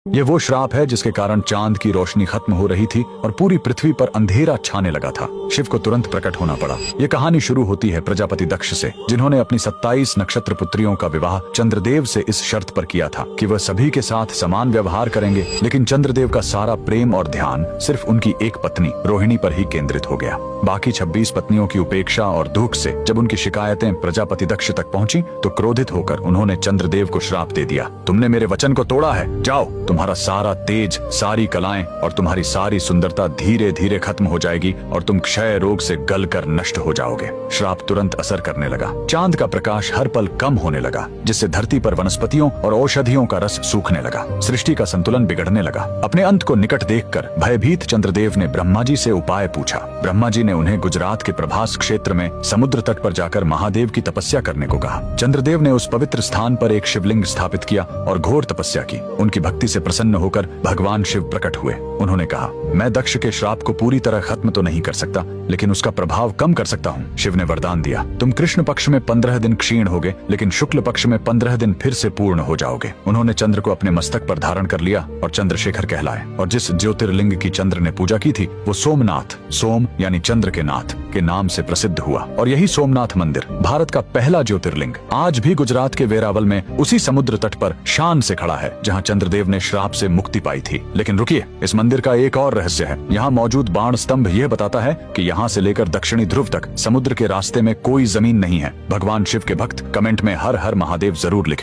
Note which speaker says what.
Speaker 1: ये वो श्राप है जिसके कारण चांद की रोशनी खत्म हो रही थी और पूरी पृथ्वी पर अंधेरा छाने लगा था। शिव को तुरंत प्रकट होना पड़ा। ये कहानी शुरू होती है प्रजापति दक्ष से, जिन्होंने अपनी 27 नक्षत्र पुत्रियों का विवाह चंद्रदेव से इस शर्त पर किया था कि वह सभी के साथ समान व्यवहार करेंगे। लेकिन चंद्रदेव का सारा प्रेम और ध्यान सिर्फ उनकी एक पत्नी रोहिणी पर ही केंद्रित हो गया। बाकी 26 पत्नियों की उपेक्षा और दुख से जब उनकी शिकायतें प्रजापति दक्ष तक पहुंची तो क्रोधित होकर उन्होंने चंद्रदेव को श्राप दे दिया। तुमने मेरे वचन को तोड़ा है, जाओ, तुम्हारा सारा तेज, सारी कलाएं और तुम्हारी सारी सुंदरता धीरे धीरे खत्म हो जाएगी और तुम क्षय रोग से गलकर नष्ट हो जाओगे। श्राप तुरंत असर करने लगा। चांद का प्रकाश हर पल कम होने लगा, जिससे धरती पर वनस्पतियों और औषधियों का रस सूखने लगा। सृष्टि का संतुलन बिगड़ने लगा। अपने अंत को निकट देखकर भयभीत चंद्रदेव ने ब्रह्मा जी से उपाय पूछा। ब्रह्मा जी ने उन्हें गुजरात के प्रभास क्षेत्र में समुद्र तट पर जाकर महादेव की तपस्या करने को कहा। चंद्रदेव ने उस पवित्र स्थान पर एक शिवलिंग स्थापित किया और घोर तपस्या की। उनकी भक्ति से प्रसन्न होकर भगवान शिव प्रकट हुए। उन्होंने कहा, मैं दक्ष के श्राप को पूरी तरह खत्म तो नहीं कर सकता, लेकिन उसका प्रभाव कम कर सकता हूँ। शिव ने वरदान दिया, तुम कृष्ण पक्ष में 15 दिन क्षीण होगे, लेकिन शुक्ल पक्ष में 15 दिन फिर से पूर्ण हो जाओगे। उन्होंने चंद्र को अपने मस्तक पर धारण कर लिया और चंद्रशेखर कहलाए। और जिस ज्योतिर्लिंग की चंद्र ने पूजा की थी वो सोमनाथ, सोम यानी चंद्र के नाथ के नाम से प्रसिद्ध हुआ। और यही सोमनाथ मंदिर भारत का पहला ज्योतिर्लिंग आज भी गुजरात के वेरावल में उसी समुद्र तट पर शान से खड़ा है, जहाँ चंद्रदेव ने श्राप से मुक्ति पाई थी। लेकिन रुकिए, इस मंदिर का एक और रहस्य है। यहाँ मौजूद बाण स्तंभ यह बताता है कि यहाँ से लेकर दक्षिणी ध्रुव तक समुद्र के रास्ते में कोई जमीन नहीं है। भगवान शिव के भक्त कमेंट में हर हर महादेव जरूर लिखें।